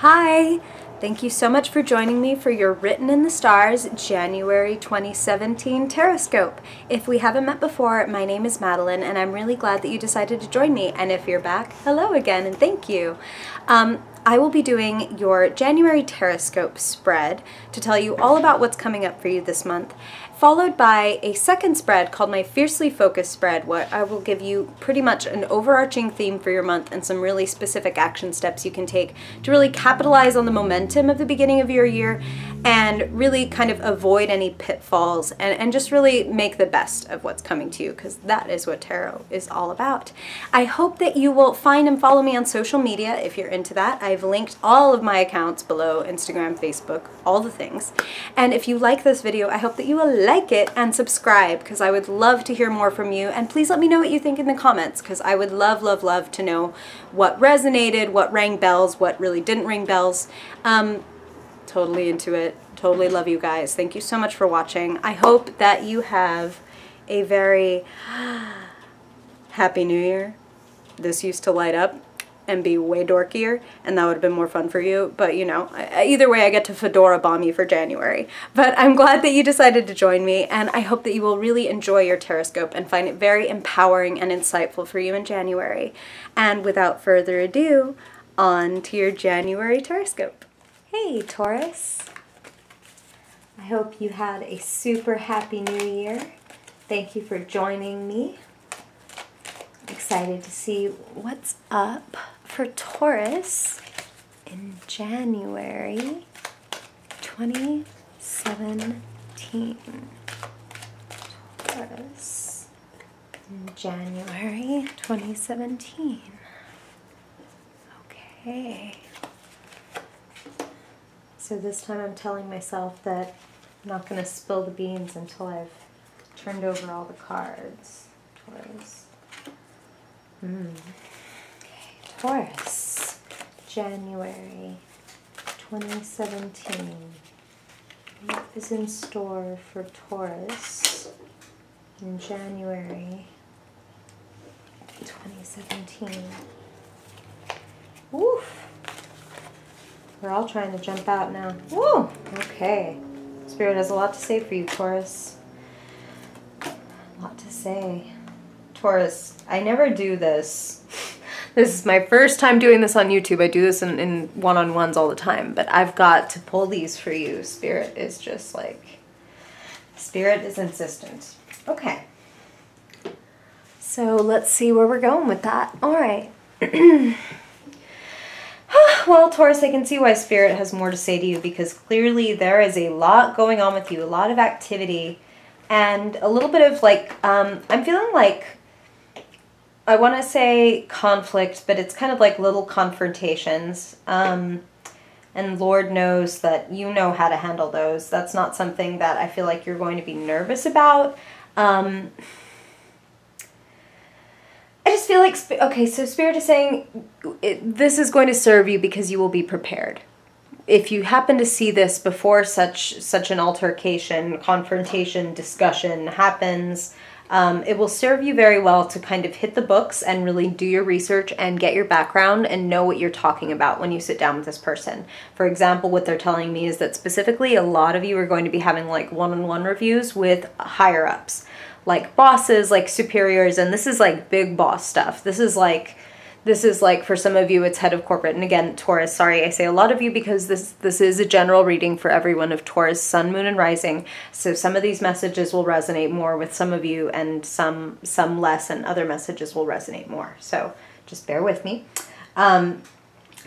Hi! Thank you so much for joining me for your Written in the Stars January 2017 Horoscope. If we haven't met before, my name is Madeline and I'm really glad that you decided to join me. And if you're back, hello again and thank you. I will be doing your January Horoscope spread to tell you all about what's coming up for you this month, followed by a second spread called my Fiercely Focused spread, where I will give you pretty much an overarching theme for your month and some really specific action steps you can take to really capitalize on the momentum of the beginning of your year and really kind of avoid any pitfalls and just really make the best of what's coming to you, because that is what tarot is all about. I hope that you will find and follow me on social media if you're into that. I've linked all of my accounts below: Instagram, Facebook, all the things. And if you like this video, I hope that you will like it and subscribe, because I would love to hear more from you. And please let me know what you think in the comments, because I would love, love, love to know what resonated, what rang bells, what really didn't ring bells. Totally into it. Totally love you guys. Thank you so much for watching. I hope that you have a very happy new year. This used to light up and be way dorkier, and that would have been more fun for you. But you know, either way, I get to fedora bomb you for January. But I'm glad that you decided to join me, and I hope that you will really enjoy your Horoscope and find it very empowering and insightful for you in January. And without further ado, on to your January Horoscope. Hey Taurus! I hope you had a super happy new year. Thank you for joining me. Excited to see what's up for Taurus in January 2017. Taurus in January 2017. Okay. So this time I'm telling myself that I'm not going to spill the beans until I've turned over all the cards. Taurus. Okay, Taurus, January 2017. What is in store for Taurus in January 2017? Woof! We're all trying to jump out now. Woo! Okay. Spirit has a lot to say for you, Taurus. A lot to say. Taurus, I never do this. This is my first time doing this on YouTube. I do this in one-on-ones all the time, but I've got to pull these for you. Spirit is just like, Spirit is insistent. Okay. So let's see where we're going with that. All right. Well, Taurus, I can see why Spirit has more to say to you, because clearly there is a lot going on with you, a lot of activity, and a little bit of like, I'm feeling like, I want to say conflict, but it's kind of like little confrontations. And Lord knows that you know how to handle those. That's not something that I feel like you're going to be nervous about. I just feel like, okay, so Spirit is saying this is going to serve you because you will be prepared. If you happen to see this before such an altercation, confrontation, discussion happens, it will serve you very well to kind of hit the books and really do your research and get your background and know what you're talking about when you sit down with this person. For example, what they're telling me is that specifically a lot of you are going to be having like one-on-one reviews with higher-ups, like bosses, like superiors, and this is like big boss stuff. This is like for some of you it's head of corporate. And again, Taurus, sorry I say a lot of you because this is a general reading for everyone of Taurus, Sun, Moon, and Rising. So some of these messages will resonate more with some of you and some less, and other messages will resonate more. So just bear with me.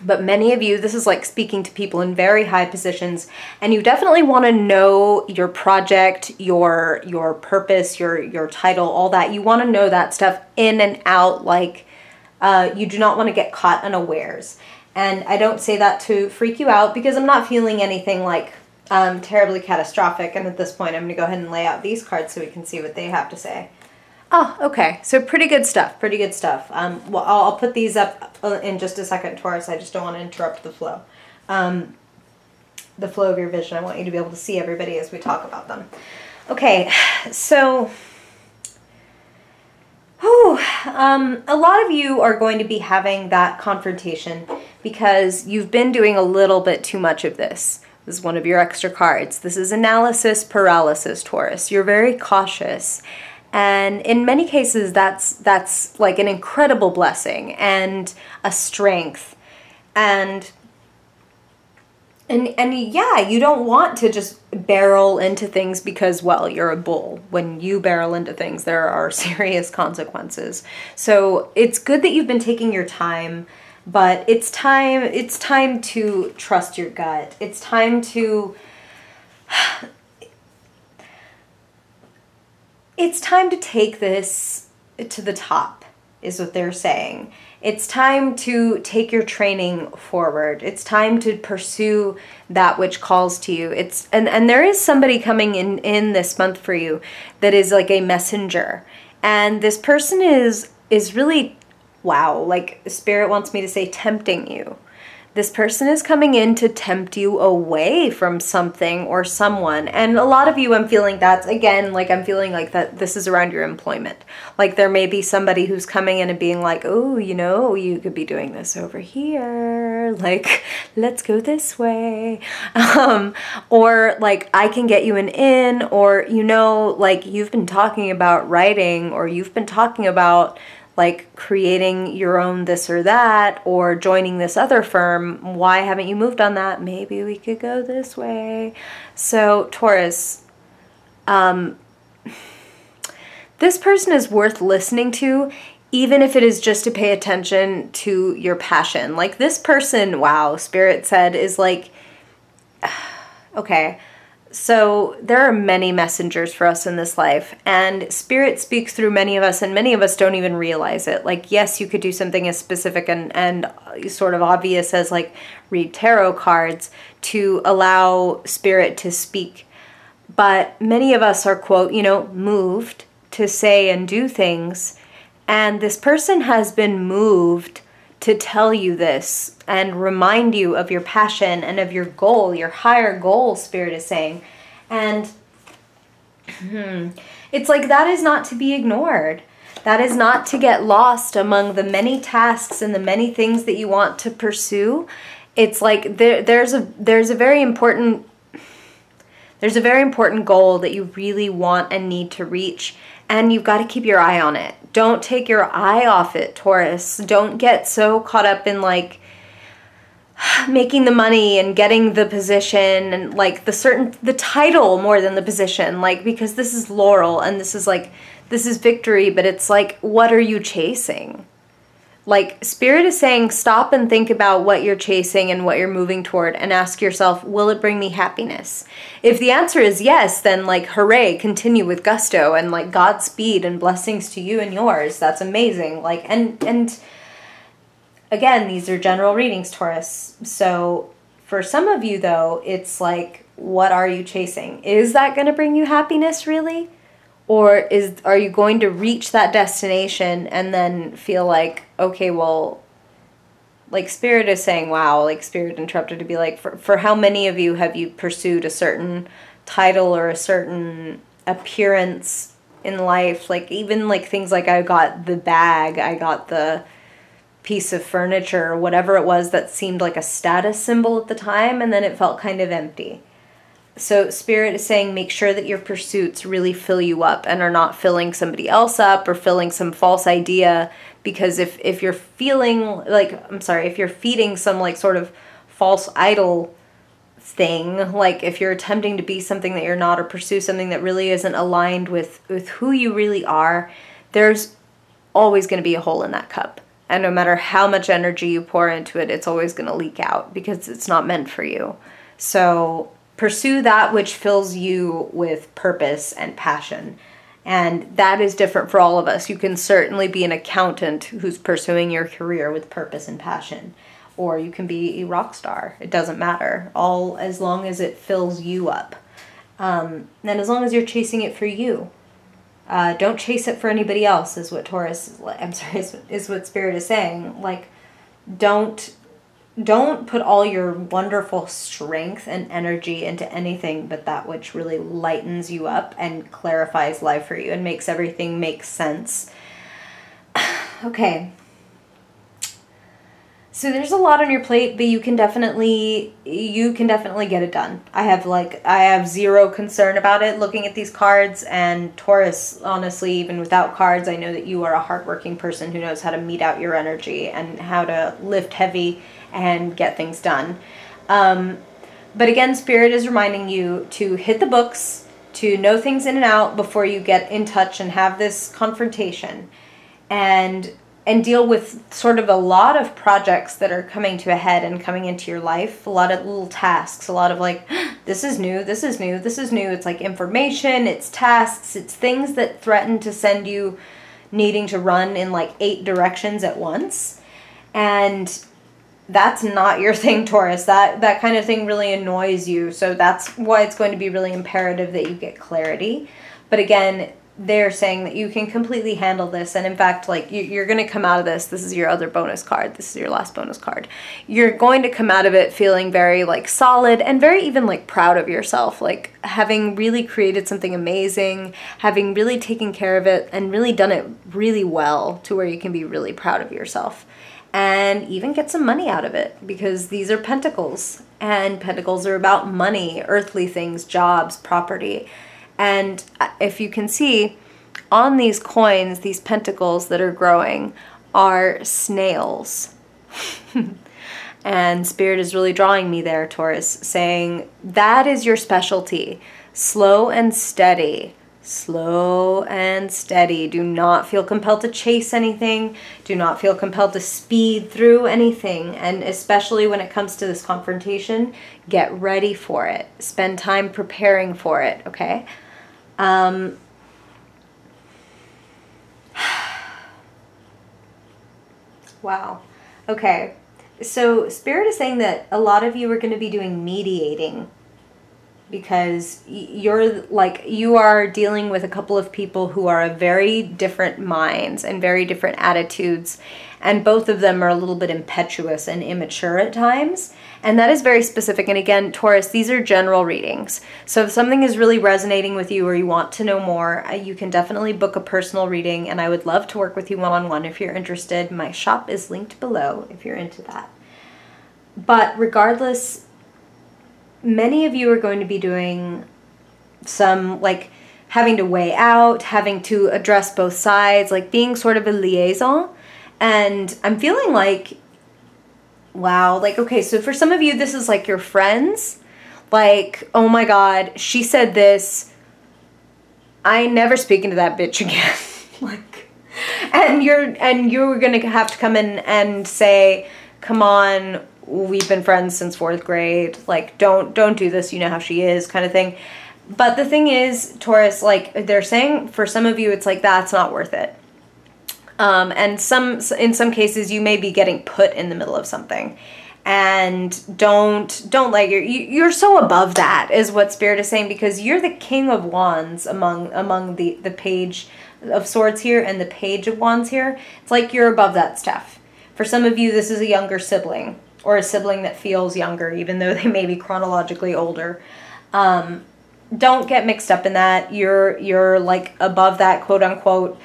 But many of you, this is like speaking to people in very high positions, and you definitely want to know your project, your purpose, your title, all that. You want to know that stuff in and out, like you do not want to get caught unawares. And I don't say that to freak you out, because I'm not feeling anything like terribly catastrophic. And at this point, I'm going to go ahead and lay out these cards so we can see what they have to say. Oh, okay. So pretty good stuff. Pretty good stuff. Well, I'll put these up in just a second, Taurus. I just don't want to interrupt the flow. The flow of your vision. I want you to be able to see everybody as we talk about them. Okay, so a lot of you are going to be having that confrontation because you've been doing a little bit too much of this. This is one of your extra cards. This is analysis paralysis, Taurus. You're very cautious. And in many cases, that's like an incredible blessing and a strength. And yeah, you don't want to just barrel into things because, well, you're a bull. When you barrel into things, there are serious consequences. So it's good that you've been taking your time, but it's time to trust your gut. It's time to take this to the top, is what they're saying. It's time to take your training forward. It's time to pursue that which calls to you. And there is somebody coming in this month for you that is like a messenger. And this person is really, wow, like Spirit wants me to say tempting you. This person is coming in to tempt you away from something or someone. And a lot of you, I'm feeling that's, again, like I'm feeling like that this is around your employment. Like there may be somebody who's coming in and being like, oh, you know, you could be doing this over here. Like, let's go this way. Or like, I can get you an in, or, you know, like you've been talking about writing, or you've been talking about like creating your own this or that, or joining this other firm. Why haven't you moved on that? Maybe we could go this way. So Taurus, this person is worth listening to, even if it is just to pay attention to your passion. Like this person, wow, Spirit said, is like, okay, so there are many messengers for us in this life, and Spirit speaks through many of us, and many of us don't even realize it. Like, yes, you could do something as specific and sort of obvious as like read tarot cards to allow Spirit to speak. But many of us are, quote, you know, moved to say and do things, and this person has been moved to tell you this and remind you of your passion and of your goal, your higher goal, Spirit is saying. And it's like that is not to be ignored. That is not to get lost among the many tasks and the many things that you want to pursue. It's like there's a very important goal that you really want and need to reach, and you've got to keep your eye on it. Don't take your eye off it, Taurus. Don't get so caught up in like making the money and getting the position and like the title more than the position, like, because this is laurel and this is victory, but it's like, what are you chasing? Like, Spirit is saying, stop and think about what you're chasing and what you're moving toward, and ask yourself, will it bring me happiness? If the answer is yes, then like, hooray, continue with gusto, and like Godspeed and blessings to you and yours. That's amazing. Like, and again, these are general readings, Taurus. So for some of you though, it's like, what are you chasing? Is that going to bring you happiness really? Or are you going to reach that destination and then feel like, okay, well, like Spirit is saying, wow, like Spirit interrupted to be like, for how many of you have you pursued a certain title or a certain appearance in life? Like even like things like I got the bag, I got the piece of furniture, whatever it was that seemed like a status symbol at the time, and then it felt kind of empty. So Spirit is saying, make sure that your pursuits really fill you up and are not filling somebody else up or filling some false idea. Because if you're feeling like, if you're feeding some like sort of false idol thing, like if you're attempting to be something that you're not or pursue something that really isn't aligned with who you really are, there's always going to be a hole in that cup. And no matter how much energy you pour into it, it's always going to leak out because it's not meant for you. So pursue that which fills you with purpose and passion. And that is different for all of us. You can certainly be an accountant who's pursuing your career with purpose and passion. Or you can be a rock star. It doesn't matter. All as long as it fills you up. And as long as you're chasing it for you. Don't chase it for anybody else is what is what Spirit is saying. Like, don't put all your wonderful strength and energy into anything but that which really lightens you up and clarifies life for you and makes everything make sense. Okay. So there's a lot on your plate, but you can definitely get it done. I have zero concern about it looking at these cards. And Taurus, honestly, even without cards, I know that you are a hardworking person who knows how to meet out your energy and how to lift heavy and get things done. But again, Spirit is reminding you to hit the books, to know things in and out before you get in touch and have this confrontation, and deal with sort of a lot of projects that are coming to a head and coming into your life. A lot of little tasks, a lot of like, this is new, this is new, this is new. It's like information, it's tasks, it's things that threaten to send you needing to run in like 8 directions at once. And that's not your thing, Taurus. That kind of thing really annoys you. So that's why it's going to be really imperative that you get clarity. But again, they're saying that you can completely handle this. And in fact, like you're going to come out of this. This is your other bonus card. This is your last bonus card. You're going to come out of it feeling very like solid and very even like proud of yourself. Like having really created something amazing, having really taken care of it and really done it really well to where you can be really proud of yourself. And even get some money out of it, because these are pentacles. And pentacles are about money, earthly things, jobs, property. And if you can see, on these coins, these pentacles that are growing are snails. And Spirit is really drawing me there, Taurus, saying that is your specialty. Slow and steady. Slow and steady. Do not feel compelled to chase anything. Do not feel compelled to speed through anything. And especially when it comes to this confrontation, get ready for it. Spend time preparing for it, okay? Wow. Okay. So Spirit is saying that a lot of you are going to be doing mediating, because you are dealing with a couple of people who are of very different minds and very different attitudes, and both of them are a little bit impetuous and immature at times, and that is very specific. And again, Taurus, these are general readings, so if something is really resonating with you or you want to know more, you can definitely book a personal reading, and I would love to work with you one-on-one if you're interested. My shop is linked below if you're into that. But regardless, many of you are going to be doing some, like, having to weigh out, having to address both sides, like being sort of a liaison. And I'm feeling like, wow, like, okay, so for some of you, this is like your friends. Like, oh my God, she said this. I ain't never speaking to that bitch again. Like, and you're going to have to come in and say, come on, we've been friends since 4th grade, like, don't do this, you know how she is, kind of thing. But the thing is, Taurus, like, they're saying for some of you, it's like, that's not worth it. And in some cases, you may be getting put in the middle of something. And don't like, you're so above that, is what Spirit is saying, because you're the King of Wands among the Page of Swords here and the Page of Wands here. It's like you're above that stuff. For some of you, this is a younger sibling, or a sibling that feels younger, even though they may be chronologically older. Don't get mixed up in that. You're like above that, quote unquote.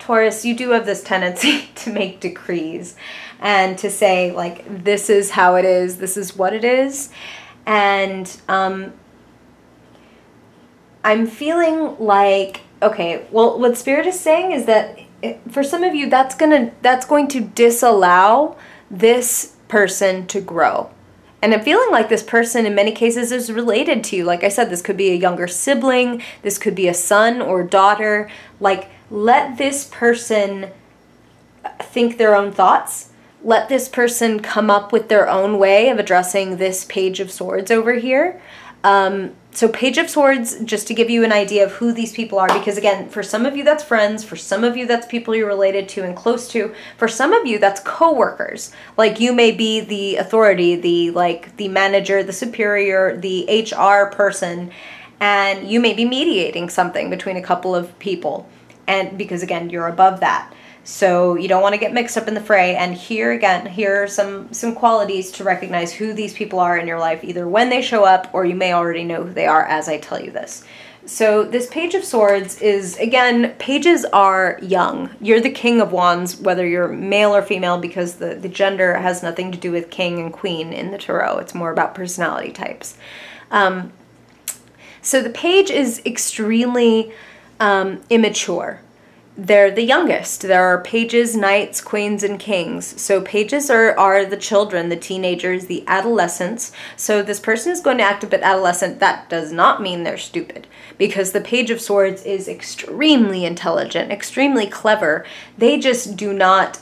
Taurus, you do have this tendency to make decrees and to say, like, this is how it is, this is what it is. And I'm feeling like, okay, well, what Spirit is saying is that for some of you, that's going to disallow this person to grow. And I'm feeling like this person in many cases is related to you. Like I said, this could be a younger sibling, this could be a son or daughter. Like, let this person think their own thoughts. Let this person come up with their own way of addressing this Page of Swords over here. So Page of Swords, just to give you an idea of who these people are, because again, for some of you that's friends, for some of you that's people you're related to and close to, for some of you that's co-workers. Like, you may be the authority, the manager, the superior, the HR person, and you may be mediating something between a couple of people. And because again, you're above that. So you don't want to get mixed up in the fray. And here are some qualities to recognize who these people are in your life, either when they show up or you may already know who they are as I tell you this. So this Page of Swords is, again, pages are young. You're the King of Wands, whether you're male or female, because the gender has nothing to do with king and queen in the tarot. It's more about personality types. So the page is extremely immature. They're the youngest. There are pages, knights, queens, and kings. So pages are the children, the teenagers, the adolescents. So this person is going to act a bit adolescent. That does not mean they're stupid, because the Page of Swords is extremely intelligent, extremely clever. They just do not,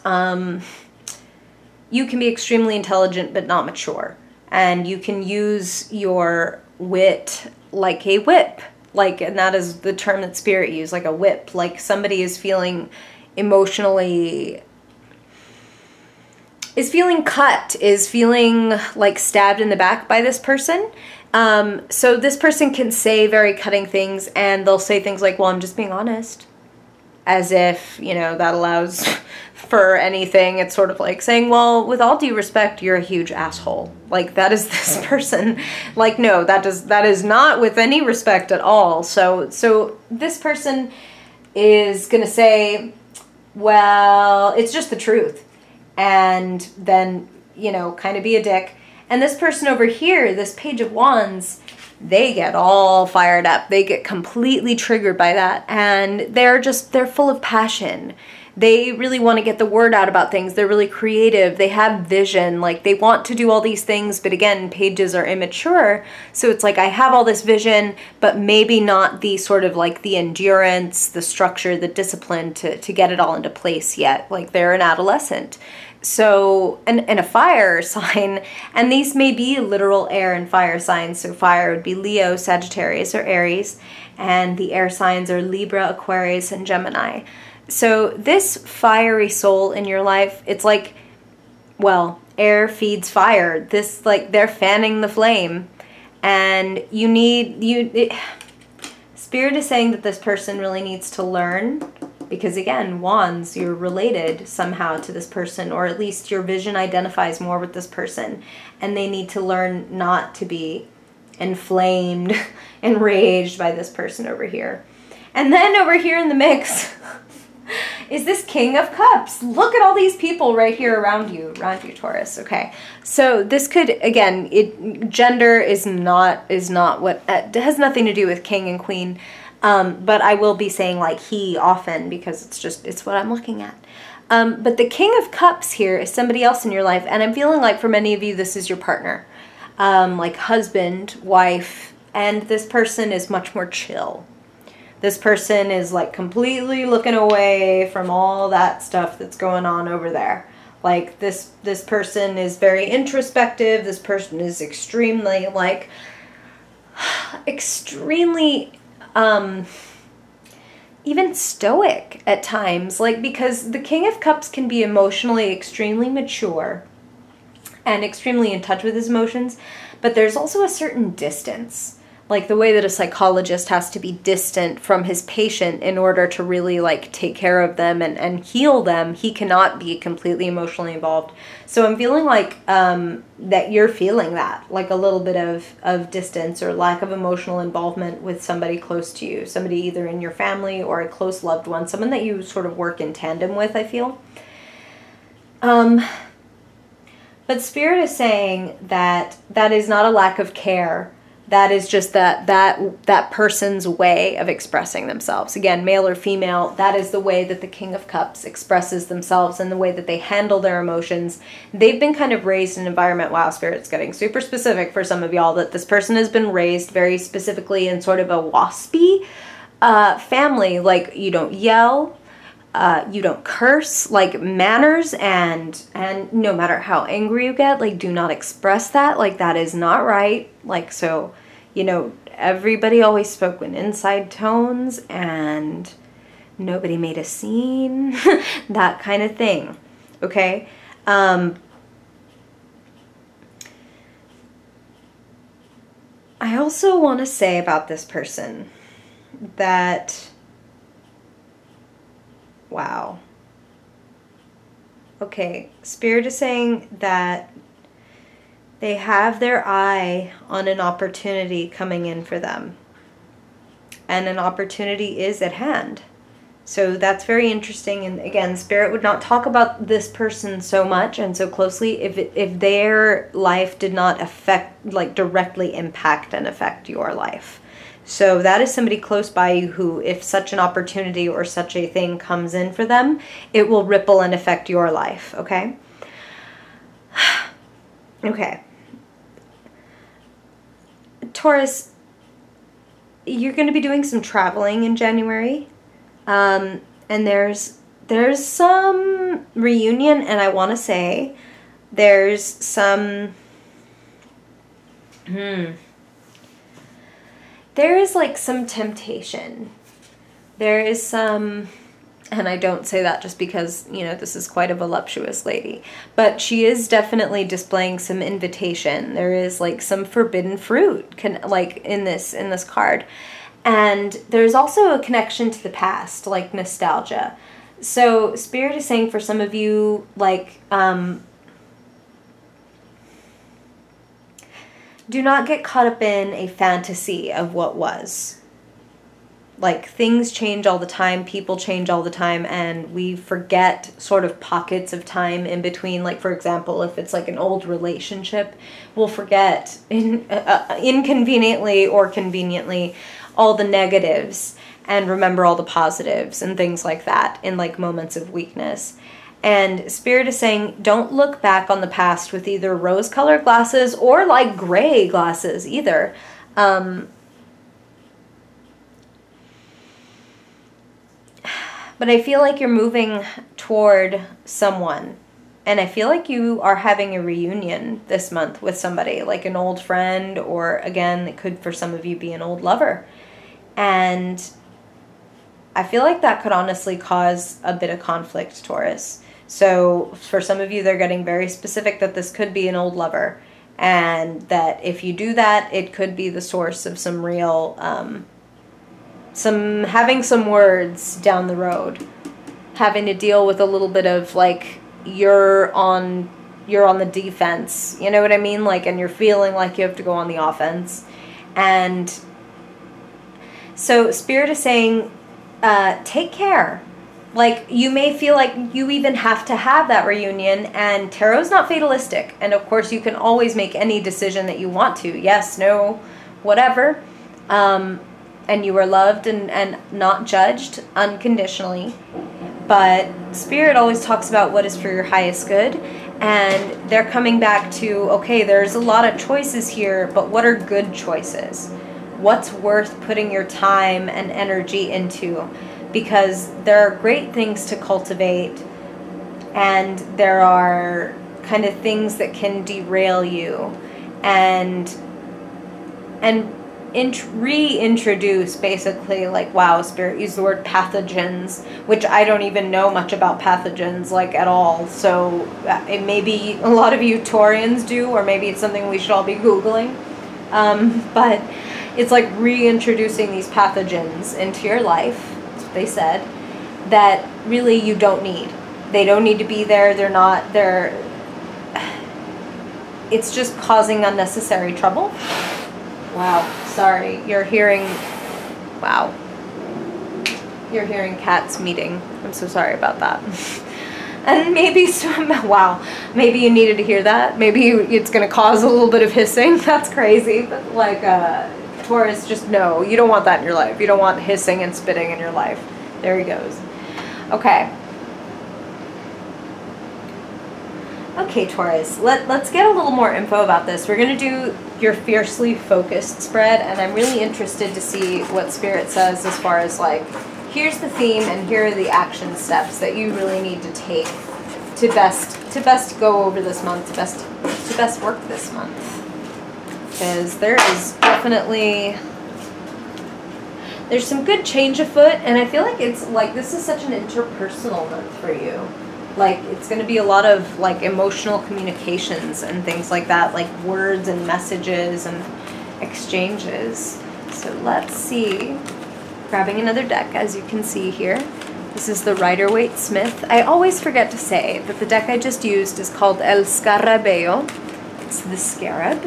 you can be extremely intelligent but not mature. And you can use your wit like a whip. Like, and that is the term that Spirit used, like a whip. Like somebody is feeling emotionally, is feeling cut, is feeling like stabbed in the back by this person. So this person can say very cutting things, and they'll say things like, well, I'm just being honest. As if, you know, that allows for anything. It's sort of like saying, well, with all due respect, you're a huge asshole. Like, that is this person. Like, no, that is not with any respect at all. So this person is going to say, well, it's just the truth. And then, you know, kind of be a dick. And this person over here, this Page of Wands, they get all fired up. They get completely triggered by that. And they're full of passion. They really want to get the word out about things. They're really creative. They have vision. Like, they want to do all these things. But again, pages are immature. So it's like, I have all this vision, but maybe not the sort of like the endurance, the structure, the discipline to get it all into place yet. Like, they're an adolescent. So, and a fire sign, and these may be literal air and fire signs. So fire would be Leo, Sagittarius, or Aries, and the air signs are Libra, Aquarius, and Gemini. So this fiery soul in your life, it's like, well, air feeds fire. This, like, they're fanning the flame, and Spirit is saying that this person really needs to learn. Because again, wands, you're related somehow to this person, or at least your vision identifies more with this person, and they need to learn not to be inflamed, enraged by this person over here. And then over here in the mix is this King of Cups. Look at all these people right here around you, Taurus. Okay, so this could, again, gender is not what, it has nothing to do with king and queen. But I will be saying like he often, because it's what I'm looking at. But the King of Cups here is somebody else in your life. And I'm feeling like for many of you, this is your partner, like husband, wife, and this person is much more chill. This person is like completely looking away from all that stuff that's going on over there. Like this person is very introspective. This person is extremely like, even stoic at times, like, because the King of Cups can be emotionally extremely mature and extremely in touch with his emotions, but there's also a certain distance, like the way that a psychologist has to be distant from his patient in order to really like take care of them and heal them. He cannot be completely emotionally involved. So I'm feeling like that you're feeling that, like a little bit of distance or lack of emotional involvement with somebody close to you, somebody either in your family or a close loved one, someone that you sort of work in tandem with, I feel. But Spirit is saying that is not a lack of care. That is just that person's way of expressing themselves. Again, male or female, that is the way that the King of Cups expresses themselves and the way that they handle their emotions. They've been kind of raised in an environment, wow, Spirit's getting super specific for some of y'all, that this person has been raised very specifically in sort of a waspy family. Like, you don't yell, you don't curse, like manners, and no matter how angry you get, like, do not express that. Like, that is not right. Like, so, you know, everybody always spoke in inside tones and nobody made a scene, that kind of thing. Okay. I also want to say about this person that, wow. Okay, Spirit is saying that they have their eye on an opportunity coming in for them. and an opportunity is at hand. So that's very interesting. And again, Spirit would not talk about this person so much and so closely if their life did not affect, like directly impact and affect your life. So that is somebody close by you who, if such an opportunity or such a thing comes in for them, it will ripple and affect your life, okay? Okay. Taurus, you're going to be doing some traveling in January. And there's some reunion, and I want to say there's some... There is like some temptation. There is some, and I don't say that just because, you know, this is quite a voluptuous lady, but she is definitely displaying some invitation. There is like some forbidden fruit like in this card. And there's also a connection to the past, like nostalgia. So Spirit is saying for some of you, like, do not get caught up in a fantasy of what was. Like, things change all the time, people change all the time, and we forget sort of pockets of time in between. Like, for example, if it's like an old relationship, we'll forget inconveniently or conveniently all the negatives and remember all the positives and things like that in like moments of weakness. And Spirit is saying, don't look back on the past with either rose-colored glasses or like gray glasses either. But I feel like you're moving toward someone. And I feel like you are having a reunion this month with somebody, like an old friend, or again, it could for some of you be an old lover. And I feel like that could honestly cause a bit of conflict, Taurus. So for some of you, they're getting very specific that this could be an old lover, and that if you do that, it could be the source of some real, having some words down the road, having to deal with a little bit of like, you're on the defense, you know what I mean? Like, and you're feeling like you have to go on the offense. And so Spirit is saying, take care. Like, you may feel like you even have to have that reunion, and Tarot's not fatalistic. And of course, you can always make any decision that you want to. Yes, no, whatever. And you are loved and not judged unconditionally. But Spirit always talks about what is for your highest good. And they're coming back to, okay, there's a lot of choices here, but what are good choices? What's worth putting your time and energy into? Because there are great things to cultivate, and there are kind of things that can derail you and reintroduce, basically, like, wow, Spirit used the word pathogens, which I don't even know much about pathogens, like, at all. So it maybe a lot of you Taurians do, or maybe it's something we should all be Googling. But it's like reintroducing these pathogens into your life, they said, that really you don't need. They don't need to be there. It's just causing unnecessary trouble. Wow, sorry, you're hearing cats meeting. I'm so sorry about that. And maybe maybe you needed to hear that. Maybe it's going to cause a little bit of hissing. That's crazy, but like, Taurus, just no, you don't want that in your life. You don't want hissing and spitting in your life. There he goes. Okay. Okay, Taurus, let's get a little more info about this. We're going to do your fiercely focused spread, and I'm really interested to see what Spirit says as far as like, here's the theme and here are the action steps that you really need to take to best go over this month, to best work this month. Because there is definitely, there's some good change afoot, and I feel like it's like, this is such an interpersonal month for you. Like, it's going to be a lot of like emotional communications and things like that, like words and messages and exchanges. So let's see. Grabbing another deck, as you can see here. This is the Rider-Waite-Smith. I always forget to say that the deck I just used is called El Scarabeo. It's the Scarab.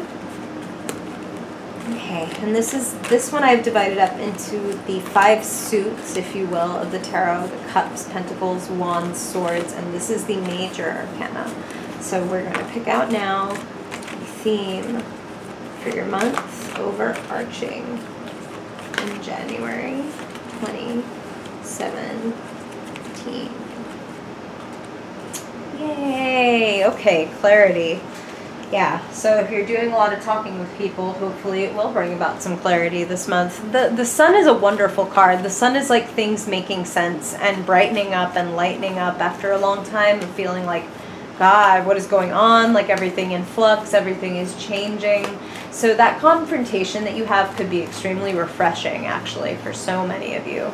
Okay, and this one I've divided up into the 5 suits, if you will, of the tarot: the cups, pentacles, wands, swords, and this is the major arcana. So we're going to pick out now the theme for your month overarching in January 2017. Yay! Okay, clarity. Yeah, so if you're doing a lot of talking with people, hopefully it will bring about some clarity this month. The sun is a wonderful card. The sun is like things making sense and brightening up and lightening up after a long time of feeling like, God, what is going on? Like everything in flux, everything is changing. So that confrontation that you have could be extremely refreshing, actually, for so many of you.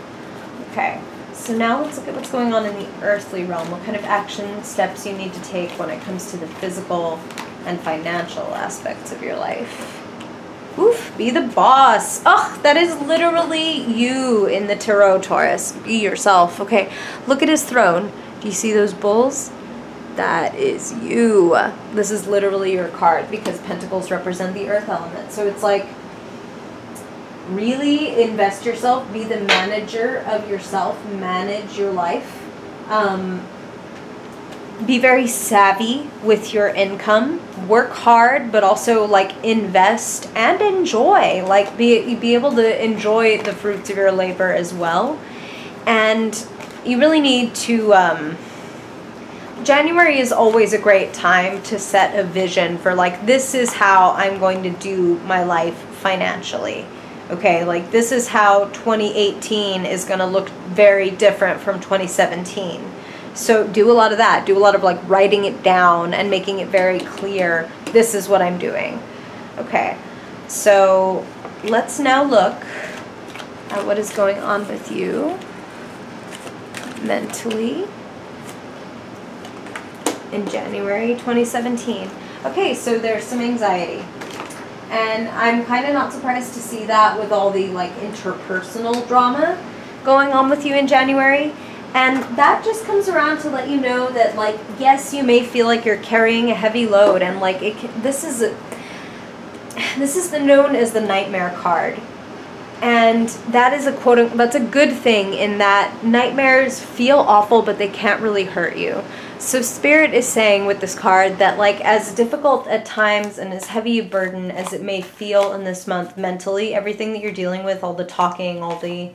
Okay, so now let's look at what's going on in the earthly realm. What kind of action steps you need to take when it comes to the physical and financial aspects of your life. Oof, be the boss. Oh, that is literally you in the tarot, Taurus. Be yourself. Okay, look at his throne. Do you see those bulls? That is you. This is literally your card because pentacles represent the earth element. So it's like, really invest yourself. Be the manager of yourself. Manage your life. Be very savvy with your income. Work hard, but also like invest and enjoy. Like be able to enjoy the fruits of your labor as well. And you really need to January is always a great time to set a vision for like, this is how I'm going to do my life financially. Okay, like this is how 2018 is going to look very different from 2017. So do a lot of that. Do a lot of like writing it down and making it very clear. This is what I'm doing. Okay, so let's now look at what is going on with you mentally in January 2017. Okay, so there's some anxiety. And I'm kind of not surprised to see that with all the like interpersonal drama going on with you in January. And that just comes around to let you know that, like, yes, you may feel like you're carrying a heavy load, and like this is known as the nightmare card, and that is that's a good thing in that nightmares feel awful, but they can't really hurt you. So Spirit is saying with this card that, like, as difficult at times and as heavy a burden as it may feel in this month mentally, everything that you're dealing with, all the talking, all the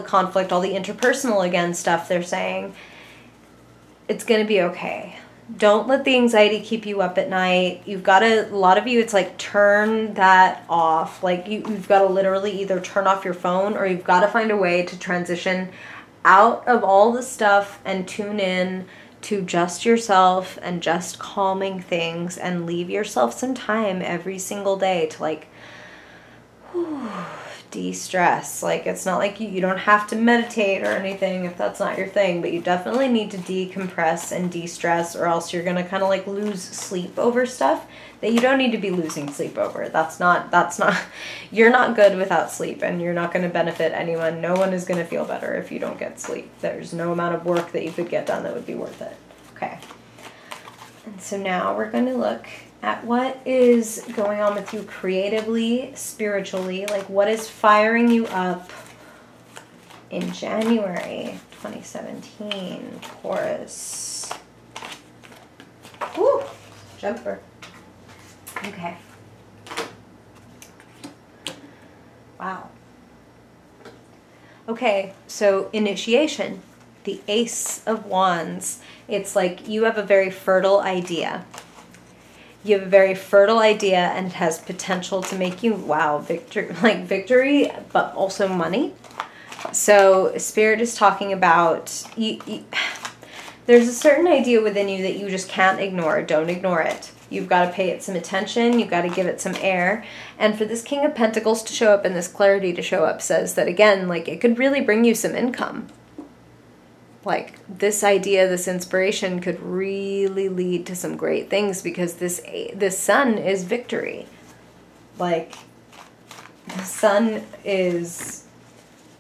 conflict, all the interpersonal, again, stuff, they're saying, it's going to be okay. Don't let the anxiety keep you up at night. You've got to, a lot of you, it's like, turn that off. Like, you've got to literally either turn off your phone, or you've got to find a way to transition out of all the stuff and tune in to just yourself and just calming things, and leave yourself some time every single day to, like, de-stress. Like, it's not like you don't have to meditate or anything if that's not your thing, but you definitely need to decompress and de-stress, or else you're gonna kind of like lose sleep over stuff that you don't need to be losing sleep over. That's not you're not good without sleep, and you're not going to benefit anyone. No one is going to feel better if you don't get sleep. There's no amount of work that you could get done that would be worth it. Okay, and so now we're going to look at what is going on with you creatively, spiritually, like what is firing you up in January 2017, Taurus. Woo, jumper. Okay. Wow. Okay, so initiation, the Ace of Wands. It's like you have a very fertile idea. You have a very fertile idea, and it has potential to make you, wow, victory, but also money. So Spirit is talking about, there's a certain idea within you that you just can't ignore. Don't ignore it. You've got to pay it some attention. You've got to give it some air. And for this King of Pentacles to show up and this clarity to show up says that, again, like, it could really bring you some income. Like, this idea, this inspiration could really lead to some great things, because this sun is victory. Like, the sun is,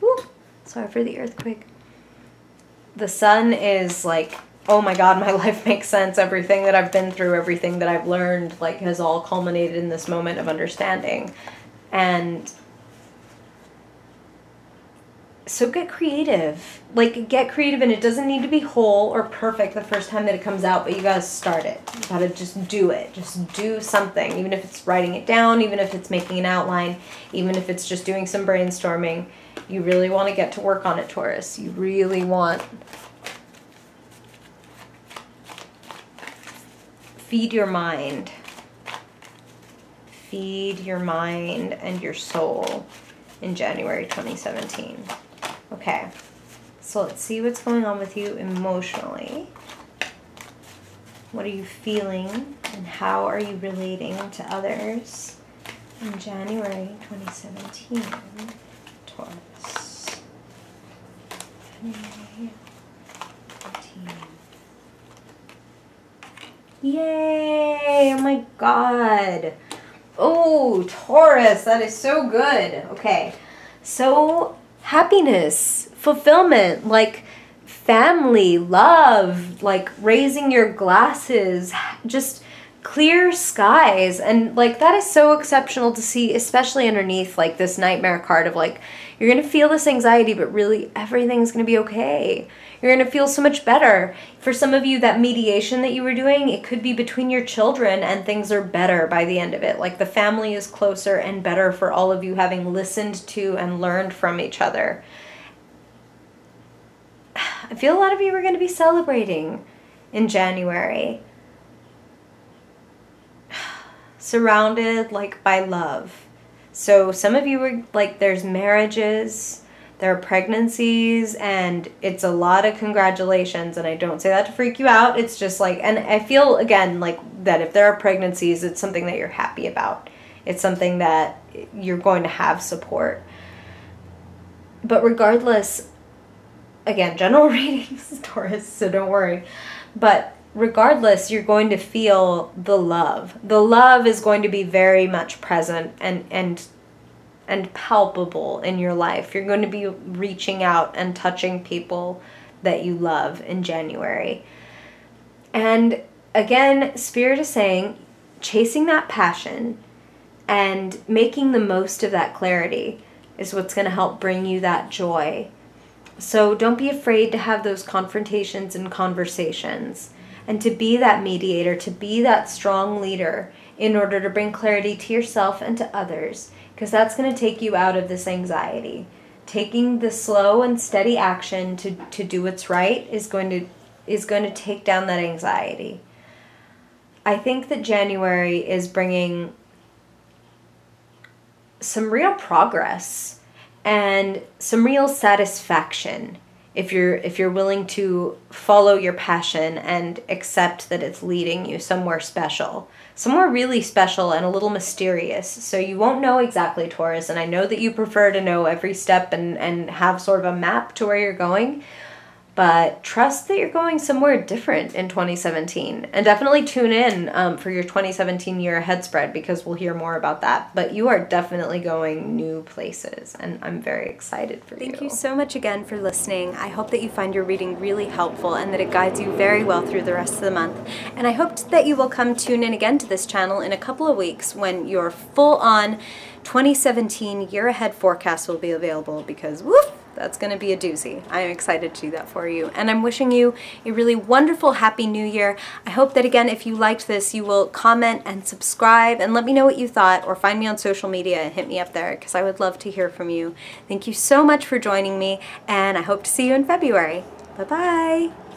whoo, sorry for the earthquake. The sun is like, oh my God, my life makes sense. Everything that I've been through, everything that I've learned, like, has all culminated in this moment of understanding. And so get creative. Like, get creative, and it doesn't need to be whole or perfect the first time that it comes out, but you gotta start it. You gotta just do it. Just do something, even if it's writing it down, even if it's making an outline, even if it's just doing some brainstorming. You really want to get to work on it, Taurus. You really want. Feed your mind. Feed your mind and your soul in January 2017. Okay, so let's see what's going on with you emotionally. What are you feeling, and how are you relating to others in January 2017? Taurus. January 17. Yay! Oh my God. Oh, Taurus, that is so good. Okay, so happiness, fulfillment, like family, love, like raising your glasses, just clear skies. And like that is so exceptional to see, especially underneath like this nightmare card of like, you're going to feel this anxiety, but really everything's going to be okay. You're going to feel so much better. For some of you, that mediation that you were doing, it could be between your children, and things are better by the end of it. Like the family is closer and better for all of you, having listened to and learned from each other. I feel a lot of you are going to be celebrating in January. Surrounded like by love. So some of you were like, there's marriages, there are pregnancies, and it's a lot of congratulations. And I don't say that to freak you out. It's just like, and I feel again like that if there are pregnancies, it's something that you're happy about. It's something that you're going to have support. But regardless, again, general readings, Taurus, so don't worry. But regardless, you're going to feel the love. The love is going to be very much present and palpable in your life. You're going to be reaching out and touching people that you love in January. And again, Spirit is saying, chasing that passion and making the most of that clarity is what's going to help bring you that joy. So don't be afraid to have those confrontations and conversations, and to be that mediator, to be that strong leader in order to bring clarity to yourself and to others, because that's going to take you out of this anxiety. Taking the slow and steady action to do what's right is going to take down that anxiety. I think that January is bringing some real progress and some real satisfaction if you're willing to follow your passion and accept that it's leading you somewhere special, somewhere really special and a little mysterious. So you won't know exactly, Taurus, and I know that you prefer to know every step and have sort of a map to where you're going, but trust that you're going somewhere different in 2017. And definitely tune in for your 2017 year ahead spread, because we'll hear more about that. But you are definitely going new places, and I'm very excited for you. Thank you so much again for listening. I hope that you find your reading really helpful and that it guides you very well through the rest of the month. And I hope that you will come tune in again to this channel in a couple of weeks when your full-on 2017 year ahead forecast will be available, because woof, that's going to be a doozy. I'm excited to do that for you. And I'm wishing you a really wonderful, happy new year. I hope that, again, if you liked this, you will comment and subscribe and let me know what you thought, or find me on social media and hit me up there, because I would love to hear from you. Thank you so much for joining me, and I hope to see you in February. Bye-bye.